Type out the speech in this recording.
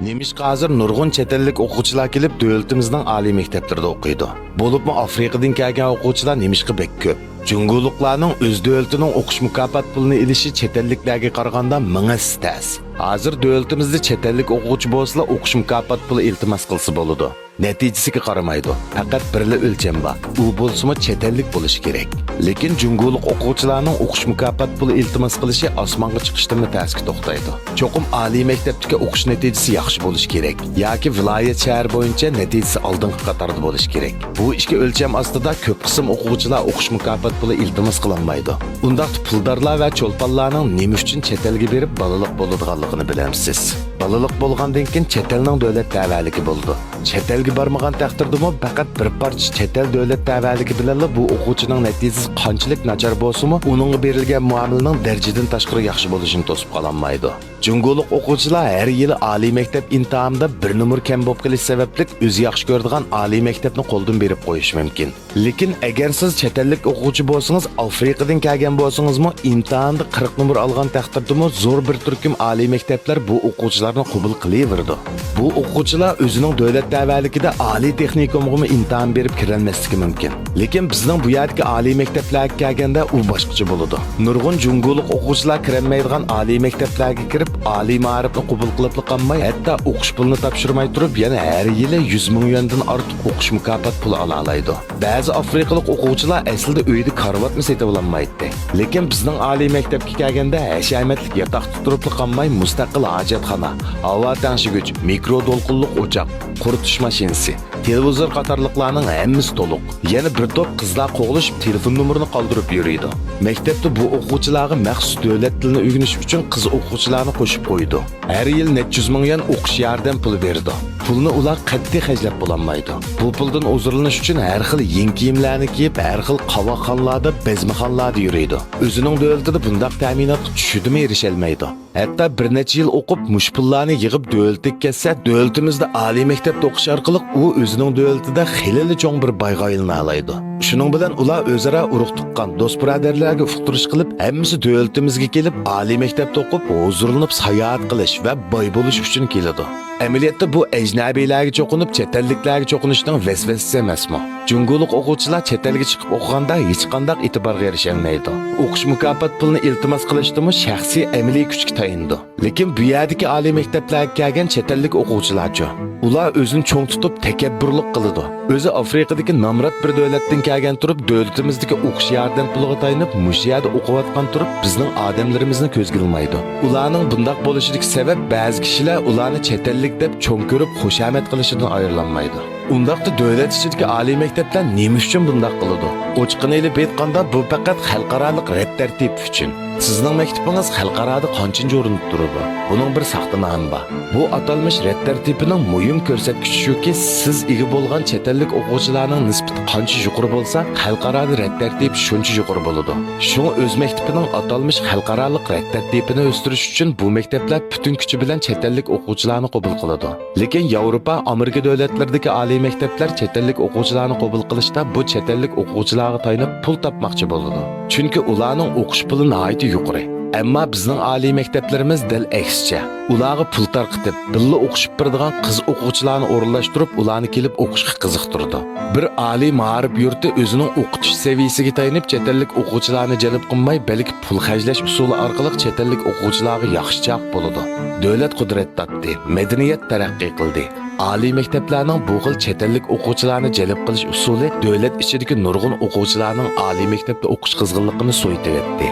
Немishqa hozir nurg'un chet ellik o'quvchilar kelib davlatimizning oliy maktablarida o'qiydi. Bo'libmi Afrikadan kelgan o'quvchilar nemishqa bek ko'p. Junguluqlarning o'z davlatining o'qish mukofot pulini ilishi chet elliklarga qaraganda mingis tez. Hozir davlatimizda chet ellik o'quvchi bo'lsa, o'qish mukofot puli iltimos qilsa bo'ladi. Natijasiga qaramaydi. Faqat birli o'lcham bor. U bo'lsa chet ellik bo'lishi kerak. Lekin junguluq o'quvchilarning o'qish mukofot puli iltimos qilishi osmonga chiqishdan ta'sga to'xtaydi. Cho'qim oliy maktabdagi o'qish natijasi yaxshi bo'lishi kerak yoki viloyat shahar bo'yicha natijasi oldingi qatorda bo'lishi kerak. Bu ishga o'lcham ostida ko'p qism o'quvchilar o'qish mukofot puli iltimos qilinmaydi. Undaqda puldorlar va cho'lponlarning nima uchun chet elga berib balaliq bo'ladiganligini bilamsiz. Balaliq bo'lgandan keyin chet elning davlat tavalligi bo'ldi. Chet elga bormagan taqdirdami faqat bir parcha chet el davlat tavalligi bilan bu o'quvchining natijasi qanchalik nachar bo'lsa-mu, uningga berilgan muomalaning darajadan tashqari yaxshi bo'lishini to'sib qololmaydi. Junguluq o'quvchilar har yili oliy maktab imtihonida bir numar kam bo'lib qolish sababli o'zi yaxshi ko'radigan oliy maktabni qo'ldan berib qo'yish mumkin. Lekin agar siz chet ellik o'quvchi bo'lsangiz, Afrikadan kelgan bo'lsangizmi, imtihonda 40 numar olgan taqdirdami zo'r bir turkum oliy maktablar bu o'quvchilarni qabul qilaveradi. Bu o'quvchilar o'zining davlat tavalligida oliy texnikumga imtihon berib kirolmasligi mumkin. Lekin bizning bu yerdagi oliy maktablarga kelganda u boshqacha bo'ladi. Nurg'un junguluq o'quvchilar kirolmaydigan oliy maktablarga kirib oliy ma'rifni qabul qilib qolmay, hatto o'qish pulini topshirmay turib, yana har yili 100 ming yuandan ortiq o'qish mukofot puli ola oladi. Ba'zi afrikalik o'quvchilar aslida uyda karvatni setib olmaydi. Lekin bizning oliy maktabga kelganda hashamatlik yotoqda turib qolmay, mustaqil hojatxona, havo tangshigich, mikro to'lqinliq o'choq, quritish mashinasi, televizor qatorliqlarning hammasi to'liq. Yana bir to'p qizlar qo'g'lishib telefon nomerini qoldirib yuriydi. Maktabda bu o'quvchilarga maxsus davlat tilini o'rganish uchun qiz o'quvchilarni qo'shib qo'ydi. Har yil necha yuz ming yuan o'qish yordam puli berdi. Pulni ular qat'iy xajlab bo'lolmaydi. Bu puldan o'zirlanish uchun har xil yeng kiyimlarni kiyib, har xil qavoqxonlarda, bezmixonlarda yuriydi. O'zining davlatida bundaq ta'minotga tushudimi erisha olmaydi. Hatto bir necha yil o'qib, mush pullarni yig'ib davlatga kelsa, davlatimizda oliy maktabda o'qish orqali u o'zining davlatida xilili cho'ng bir boyga aylana oladi. Shuning bilan ular o'zaro urug' tuqqan do'st birodarlarga uqtirish qilib, hammasi davlatimizga kelib, oliy maktabda o'qib, huzurlanib sayohat qilish va boy bo'lish uchun keladi. Amaliyotda bu ajnabiylarga cho'qinib, chet elliklarga cho'qinishning vasvasasi emasmi? Junguluq o'quvchilar chet elga chiqib o'qiganda hech qanday e'tiborga erisha olmaydi. O'qish mukofot pulini iltimos qilishdimi shaxsiy amaliy kuchga tayindi. Lekin bu yerdagi oliy maktablarga kelgan chet ellik o'quvchilarchi, ular o'zini cho'ng tutib takabburlik qiladi. O'zi Afrikadagi nomrod bir davlatdan kelgan turib, davlatimizdagi o'qish yordam puliga tayinib, mush yerda o'qiyotgan turib, bizning odamlarimizni ko'zga ilmaydi. Ularning bundoq bo'lishidagi sabab ba'zi kishilar ularni chet ellik deb cho'ng ko'rib xushamat qilishidan ayrilanmaydi. Undaqda davlat ichidagi oliy maktablar nima uchun bundoq qiladi? Ochiqini ilib aytganda bu faqat xalqaroliq rad tartib uchun. Sizning maktabingiz xalqaroda qanchinchi o'rinda turadi? Buning bir saxta nomi bor. Bu atalmish rad tartibining muhim ko'rsatkichi shuki, siz ega bo'lgan chet ellik o'quvchilarning nisbati qancha yuqori bo'lsa, xalqaroda rad tartib shuncha yuqori bo'ladi. Shunga o'z maktabining atalmish xalqaroliq rad tartibini o'stirish uchun bu maktablar butun kuchi bilan chet ellik o'quvchilarni qabul qiladi. Lekin Yevropa, Amerika davlatlaridagi oliy maktablar chet ellik o'quvchilarni qabul qilishda bu chet ellik o'quvchilarga tayinib pul topmoqchi bo'ladi. Chunki ularning o'qish puli nihoyat yuqori. Ammo bizning oliy maktablarimiz dal aksicha. Ularga pul tarqitib, birga o'qishib birdigan qiz o'quvchilarni o'rinlashtirib, ularni kelib o'qishga qiziqtirdi. Bir oliy ma'rif yurti o'zining o'qitish saviyasiga tayinib chet ellik o'quvchilarni jalb qilmay, balki pul xajlash usuli orqali chet ellik o'quvchilarga yaxshichaq bo'ladi. Davlat qudrat topdi, madaniyat taraqqiy qildi. Oliy maktablarning bu xil chet ellik o'quvchilarni jalb qilish usuli davlat ichidagi nurg'un o'quvchilarning oliy maktabda o'qish qizg'inligini so'yitib etdi.